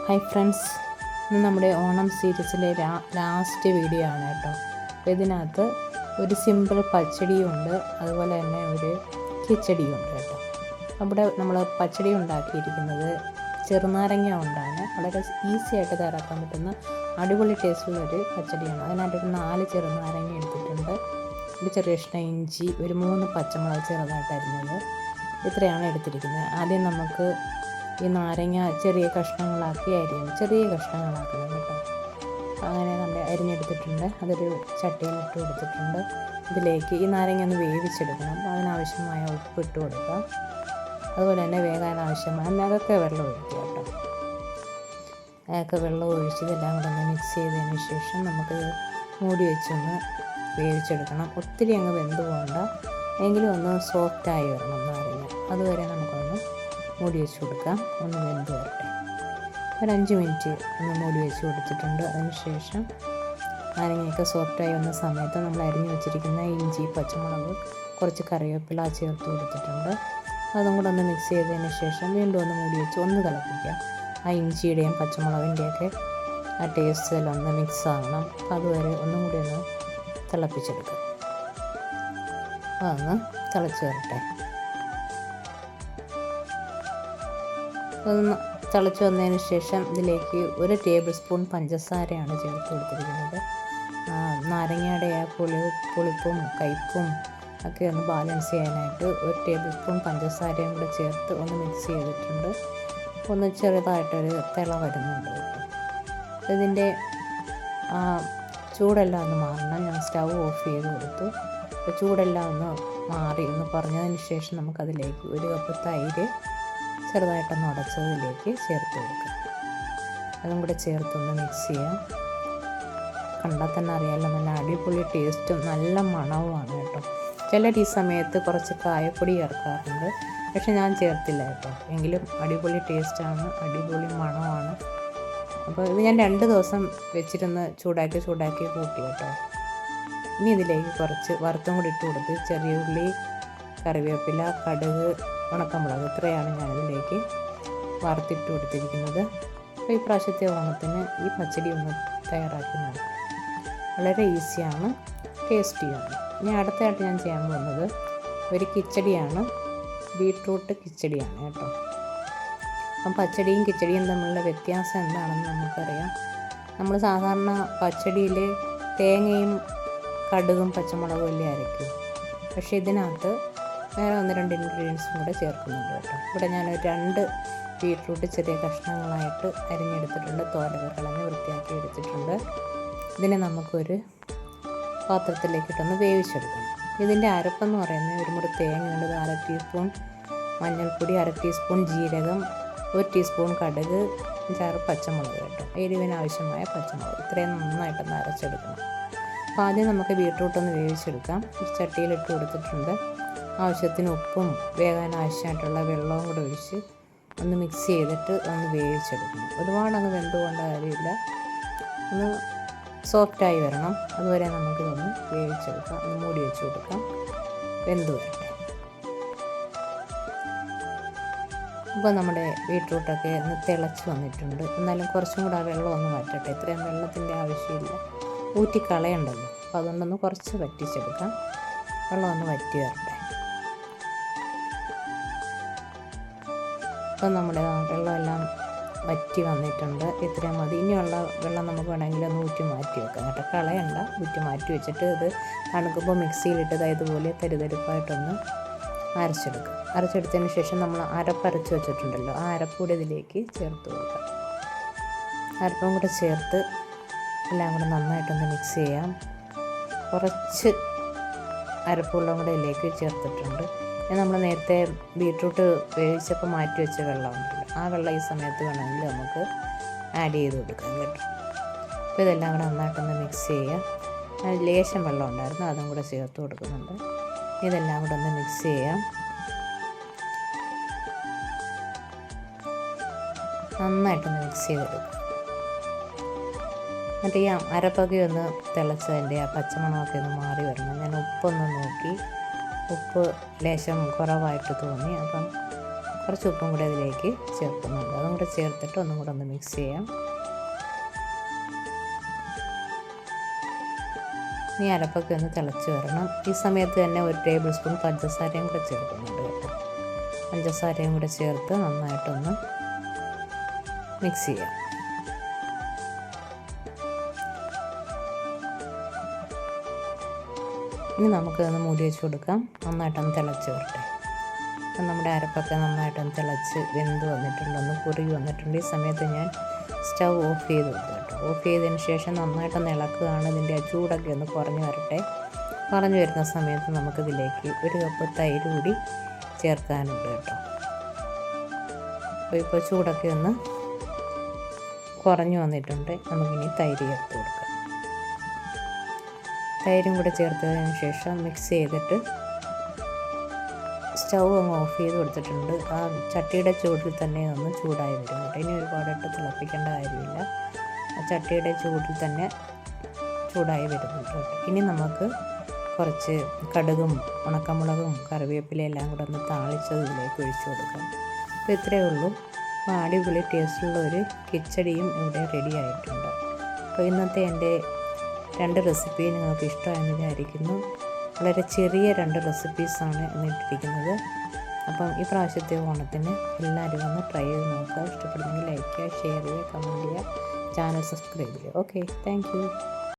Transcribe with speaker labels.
Speaker 1: Hi friends, ഇന്ന് നമ്മുടെ ഓണം സീരീസിലെ ലാസ്റ്റ് വീഡിയോ ആണ് കേട്ടോ. അപ്പോൾ ഇതിനകത്ത് ഒരു സിമ്പിൾ പച്ചടിയും ഉണ്ട്, അതുപോലെ തന്നെ ഒരു കിച്ചടിയും ഉണ്ട് കേട്ടോ. അവിടെ നമ്മൾ പച്ചടി ഉണ്ടാക്കിയിരിക്കുന്നത് ചെറുനാരങ്ങ കൊണ്ടാണ്. വളരെ ഈസി ആയിട്ട് തയ്യാറാക്കാൻ പറ്റുന്ന അടിപൊളി ടേസ്റ്റുള്ളൊരു പച്ചടിയാണ്. അതിനകത്തൊരു 4 ചെറുനാരങ്ങ എടുത്തിട്ടുണ്ട്, ഒരു ചെറിയ കഷ്ണം ഇഞ്ചി, ഒരു 3 പച്ചമുളക് ചെറുതായിട്ട് അരിഞ്ഞത്, ഇത്രയാണ് എടുത്തിരിക്കുന്നത്. ആദ്യം നമുക്ക് ഈ നാരങ്ങ ചെറിയ കഷ്ണങ്ങളാക്കി ചെറിയ കഷ്ണങ്ങളാക്കണം കേട്ടോ. അങ്ങനെ നമ്മൾ അരിഞ്ഞെടുത്തിട്ടുണ്ട്. അതൊരു ചട്ടിയിലിട്ട് കൊടുത്തിട്ടുണ്ട്. ഇതിലേക്ക് ഈ നാരങ്ങ ഒന്ന് വേവിച്ചെടുക്കണം. അതിനാവശ്യമായ ഉപ്പ് ഇട്ട് കൊടുക്കാം. അതുപോലെ തന്നെ വേകാൻ ആവശ്യമായ അതൊക്കെ വെള്ളം ഒഴിക്കുക കേട്ടോ. അതൊക്കെ വെള്ളം ഒഴിച്ച് ഇതെല്ലാം കൂടെ ഒന്ന് മിക്സ് ചെയ്തതിന് ശേഷം നമുക്കിത് മൂടി വെച്ചൊന്ന് വേവിച്ചെടുക്കണം. ഒത്തിരി അങ്ങ് വെന്ത് പോകണ്ട, എങ്കിലും ഒന്ന് സോഫ്റ്റായി വരണം നാരങ്ങ. അതുവരെ നമുക്കൊന്ന് മൂടി വെച്ച് കൊടുക്കാം, ഒന്ന് വെന്ത് വരട്ടെ. ഒരു 5 മിനിറ്റ് ഒന്ന് മൂടി വെച്ച് കൊടുത്തിട്ടുണ്ട്. അതിനുശേഷം നാരങ്ങയൊക്കെ സോഫ്റ്റായി വന്ന സമയത്ത് നമ്മൾ അരിഞ്ഞു വെച്ചിരിക്കുന്ന ഇഞ്ചി, പച്ചമുളക്, കുറച്ച് കറിവേപ്പില ചേർത്ത് കൊടുത്തിട്ടുണ്ട്. അതും കൂടെ ഒന്ന് മിക്സ് ചെയ്തതിന് ശേഷം വീണ്ടും ഒന്ന് മൂടി വെച്ച് ഒന്ന് തിളപ്പിക്കാം. ആ ഇഞ്ചിയുടെയും പച്ചമുളകിൻ്റെയൊക്കെ ആ ടേസ്റ്റ് എല്ലാം ഒന്ന് മിക്സ് ആകണം. അപ്പോൾ അതുവരെ ഒന്നും കൂടി ഒന്ന് തിളപ്പിച്ചെടുക്കാം. അതൊന്ന് തിളച്ച് വരട്ടെ. ഒന്ന് തിളച്ച് വന്നതിന് ശേഷം ഇതിലേക്ക് 1 ടേബിൾ സ്പൂൺ പഞ്ചസാരയാണ് ചേർത്ത് കൊടുത്തിരിക്കുന്നത്. നാരങ്ങയുടെ ആ പുളിപ്പും കയ്പ്പും ഒക്കെ ഒന്ന് ബാലൻസ് ചെയ്യാനായിട്ട് 1 ടേബിൾ സ്പൂൺ പഞ്ചസാരയും കൂടെ ചേർത്ത് ഒന്ന് മിക്സ് ചെയ്തിട്ടുണ്ട്. ഒന്ന് ചെറുതായിട്ടൊരു തിള വരുന്നുണ്ട് കേട്ടോ. ഇതിൻ്റെ ചൂടെല്ലാം ഒന്ന് മാറണം. ഞാൻ സ്റ്റൗ ഓഫ് ചെയ്ത് കൊടുത്തു. അപ്പോൾ ചൂടെല്ലാം ഒന്ന് മാറി എന്ന് പറഞ്ഞതിന് ശേഷം നമുക്കതിലേക്ക് 1 കപ്പ് തൈര് ചെറുതായിട്ടൊന്ന് ഉടച്ചതിലേക്ക് ചേർത്ത് കൊടുക്കാം. അതും കൂടെ ചേർത്തൊന്ന് മിക്സ് ചെയ്യാം. കണ്ടാൽ തന്നെ അറിയാമല്ലോ, നല്ല അടിപൊളി ടേസ്റ്റും നല്ല മണവുമാണ് കേട്ടോ. ചിലർ ഈ സമയത്ത് കുറച്ച് കായപ്പൊടി ചേർക്കാറുണ്ട്, പക്ഷെ ഞാൻ ചേർത്തില്ല കേട്ടോ. എങ്കിലും അടിപൊളി ടേസ്റ്റാണ്, അടിപൊളി മണമാണ്. അപ്പോൾ ഇത് ഞാൻ 2 ദിവസം വെച്ചിരുന്ന് ചൂടാക്കി കൂട്ടി കേട്ടോ. ഇനി ഇതിലേക്ക് കുറച്ച് വറുത്തും കൂടി ഇട്ട് കൊടുത്ത് ചെറിയ ഉള്ളി, കറിവേപ്പില, കടുക്, ഉണക്കമുളക്, ഇത്രയാണ് ഞാനിതിലേക്ക് വറുത്തിട്ട് കൊടുത്തിരിക്കുന്നത്. അപ്പോൾ ഈ പ്രാവശ്യത്തെ ഓണത്തിന് ഈ പച്ചടി ഒന്ന് തയ്യാറാക്കി നോക്കാം. വളരെ ഈസിയാണ്, ടേസ്റ്റിയാണ്. ഇനി അടുത്തായിട്ട് ഞാൻ ചെയ്യാൻ പോകുന്നത് ഒരു കിച്ചടിയാണ്, ബീട്രൂട്ട് കിച്ചടിയാണ് കേട്ടോ. അപ്പം പച്ചടിയും കിച്ചടിയും തമ്മിലുള്ള വ്യത്യാസം എന്താണെന്ന് നമുക്കറിയാം. നമ്മൾ സാധാരണ പച്ചടിയിൽ തേങ്ങയും കടുകും പച്ചമുളകും എല്ലാം അരയ്ക്കും. പക്ഷേ ഇതിനകത്ത് വേറെ 1-2 ഇൻഗ്രീഡിയൻസും കൂടെ ചേർക്കുന്നുണ്ട് കേട്ടോ. ഇവിടെ ഞാൻ 2 ബീട്രൂട്ട് ചെറിയ കഷ്ണങ്ങളായിട്ട് അരിഞ്ഞെടുത്തിട്ടുണ്ട്, തോലൊക്കെ കളഞ്ഞ് വൃത്തിയാക്കി എടുത്തിട്ടുണ്ട്. ഇതിനെ നമുക്കൊരു പാത്രത്തിലേക്കിട്ടൊന്ന് വേവിച്ചെടുക്കണം. ഇതിൻ്റെ അരപ്പെന്ന് പറയുന്നത് 1 മുറി തേങ്ങയുണ്ട്, 1/2 ടീസ്പൂൺ മഞ്ഞൾപ്പൊടി, 1/2 ടീസ്പൂൺ ജീരകം, 1 ടീസ്പൂൺ കടുക്, 5-6 പച്ചമുളക് കേട്ടോ. എരിവിന് ആവശ്യമായ പച്ചമുളക്. ഇത്രയും നന്നായിട്ടൊന്ന് അരച്ചെടുക്കണം. അപ്പോൾ ആദ്യം നമുക്ക് ബീട്രൂട്ടൊന്ന് വേവിച്ചെടുക്കാം. ചട്ടിയിലിട്ട് കൊടുത്തിട്ടുണ്ട്. ആവശ്യത്തിന് ഉപ്പും വേകാൻ ആവശ്യമായിട്ടുള്ള വെള്ളവും കൂടെ ഒഴിച്ച് ഒന്ന് മിക്സ് ചെയ്തിട്ട് ഒന്ന് വേവിച്ചെടുക്കണം. ഒരുപാടങ്ങ് വെന്ത് പോകേണ്ട കാര്യമില്ല, ഒന്ന് സോഫ്റ്റായി വരണം. അതുവരെ നമുക്കിതൊന്ന് വേവിച്ചെടുക്കാം. ഒന്ന് മൂടി വെച്ച് കൊടുക്കാം, വെന്ത് വരട്ടെ. ഇപ്പോൾ നമ്മുടെ ബീട്രൂട്ടൊക്കെ ഒന്ന് തിളച്ച് വന്നിട്ടുണ്ട്. എന്നാലും കുറച്ചും കൂടെ ആ വെള്ളം ഒന്ന് വറ്റട്ടെ. ഇത്രയും വെള്ളത്തിൻ്റെ ആവശ്യമില്ല, ഊറ്റിക്കളയണ്ടല്ലോ. അപ്പോൾ അതുകൊണ്ടൊന്ന് കുറച്ച് വറ്റിച്ചെടുക്കാം. വെള്ളം ഒന്ന് വറ്റി വരട്ടെ. ഇപ്പം നമ്മുടെ വെള്ളമെല്ലാം വറ്റി വന്നിട്ടുണ്ട്. ഇത്രയും മതി. ഇനിയുള്ള വെള്ളം നമുക്ക് വേണമെങ്കിൽ ഒന്ന് ഊറ്റി മാറ്റി വെക്കാം കേട്ടോ. കളയണ്ട, ഊറ്റി മാറ്റി വെച്ചിട്ട് ഇത് തണുക്കുമ്പോൾ മിക്സിയിലിട്ട് ഇതുപോലെ തരിതരിപ്പായിട്ടൊന്ന് അരച്ചെടുക്കാം. അരച്ചെടുത്തതിന് ശേഷം നമ്മൾ അരപ്പരച്ച് വെച്ചിട്ടുണ്ടല്ലോ, ആ അരപ്പൂടി ഇതിലേക്ക് ചേർത്ത് കൊടുക്കാം. അരപ്പും കൂടെ ചേർത്ത് എല്ലാം കൂടെ നന്നായിട്ടൊന്ന് മിക്സ് ചെയ്യാം. കുറച്ച് അരപ്പുള്ളം കൂടെ ഇതിലേക്ക് ചേർത്തിട്ടുണ്ട്. നമ്മൾ നേരത്തെ ബീട്രൂട്ട് വേവിച്ചപ്പോൾ മാറ്റി വെച്ച വെള്ളമുണ്ടല്ലോ, ആ വെള്ളം ഈ സമയത്ത് വേണമെങ്കിൽ നമുക്ക് ആഡ് ചെയ്ത് കൊടുക്കാം കേട്ടോ. അപ്പോൾ ഇതെല്ലാം കൂടെ നന്നായിട്ടൊന്ന് മിക്സ് ചെയ്യാം. ലേശം വെള്ളം ഉണ്ടായിരുന്നു, അതും കൂടെ ചേർത്ത് കൊടുക്കുന്നുണ്ട്. ഇതെല്ലാം കൂടെ ഒന്ന് മിക്സ് ചെയ്യാം. നന്നായിട്ടൊന്ന് മിക്സ് ചെയ്തെടുക്കാം. എന്നിട്ട് ഈ അരപ്പൊക്കെ ഒന്ന് തിളച്ചതിൻ്റെ ആ പച്ചമണമൊക്കെ ഒന്ന് മാറി വരണം. ഞാൻ ഉപ്പൊന്ന് നോക്കി, ഉപ്പ് ലേശം കുറവായിട്ട് തോന്നി. അപ്പം കുറച്ച് ഉപ്പും കൂടെ അതിലേക്ക് ചേർക്കുന്നുണ്ട്. അതും കൂടെ ചേർത്തിട്ട് ഒന്നും കൂടെ ഒന്ന് മിക്സ് ചെയ്യാം. ഇനി അരപ്പൊക്കെ ഒന്ന് തിളച്ച് വരണം. ഈ സമയത്ത് തന്നെ 1 ടേബിൾ സ്പൂൺ പഞ്ചസാരയും കൂടെ ചേർക്കുന്നുണ്ട് കേട്ടോ. പഞ്ചസാരയും കൂടെ ചേർത്ത് നന്നായിട്ടൊന്ന് മിക്സ് ചെയ്യാം. ഇനി നമുക്കൊന്ന് മൂടി വെച്ച് കൊടുക്കാം. നന്നായിട്ടൊന്ന് തിളച്ച് വരട്ടെ. അപ്പം നമ്മുടെ അരപ്പൊക്കെ നന്നായിട്ടൊന്ന് തിളച്ച് വെന്ത് വന്നിട്ടുണ്ട്, ഒന്ന് കുറുകി വന്നിട്ടുണ്ട്. ഈ സമയത്ത് ഞാൻ സ്റ്റൗ ഓഫ് ചെയ്ത് കൊടുത്തു കേട്ടോ. ഓഫ് ചെയ്തതിന് ശേഷം നന്നായിട്ടൊന്ന് ഇളക്കുകയാണ്. ഇതിൻ്റെ ആ ചൂടൊക്കെ ഒന്ന് കുറഞ്ഞ് വരട്ടെ. കുറഞ്ഞ് വരുന്ന സമയത്ത് നമുക്കിതിലേക്ക് 1 കപ്പ് തൈര് കൂടി ചേർക്കാനുണ്ട് കേട്ടോ. അപ്പോൾ ഇപ്പോൾ ചൂടൊക്കെ ഒന്ന് കുറഞ്ഞു വന്നിട്ടുണ്ട്. നമുക്കിനി തൈര് ചേർത്ത് കൊടുക്കാം. തൈരും കൂടെ ചേർത്തതിന് ശേഷം മിക്സ് ചെയ്തിട്ട് സ്റ്റൗ അങ്ങ് ഓഫ് ചെയ്ത് കൊടുത്തിട്ടുണ്ട്. ആ ചട്ടിയുടെ ചൂടിൽ തന്നെ ഒന്ന് ചൂടായി വരും കേട്ടോ. ഇനി ഒരുപാടിട്ട് തിളപ്പിക്കേണ്ട കാര്യമില്ല. ആ ചട്ടിയുടെ ചൂടിൽ തന്നെ ചൂടായി വരുന്നുണ്ട് കേട്ടോ. ഇനി നമുക്ക് കുറച്ച് കടുകും ഉണക്കമുളകും കറിവേപ്പിലയും എല്ലാം കൂടെ ഒന്ന് താളിച്ചത് ഇതിലേക്ക് ഒഴിച്ചു കൊടുക്കാം. അപ്പോൾ ഇത്രയേ ഉള്ളൂ. അപ്പോൾ അടിപൊളി ടേസ്റ്റുള്ള ഒരു കിച്ചടിയും ഇവിടെ റെഡി ആയിട്ടുണ്ട്. അപ്പോൾ ഇന്നത്തെ എൻ്റെ 2 റെസിപ്പി നിങ്ങൾക്ക് ഇഷ്ടമായെന്ന് വിചാരിക്കുന്നു. വളരെ ചെറിയ 2 റെസിപ്പീസാണ് എന്നിട്ടിരിക്കുന്നത്. അപ്പം ഈ പ്രാവശ്യത്തെ ഓണത്തിന് എല്ലാവരും ഒന്ന് ട്രൈ ചെയ്ത് നോക്കുക. ഇഷ്ടപ്പെടുന്നെങ്കിൽ ലൈക്ക് ചെയ്യുക, ഷെയർ ചെയ്യുക, കമൻറ്റ് ചെയ്യുക, ചാനൽ സബ്സ്ക്രൈബ് ചെയ്യുക. Okay, thank you.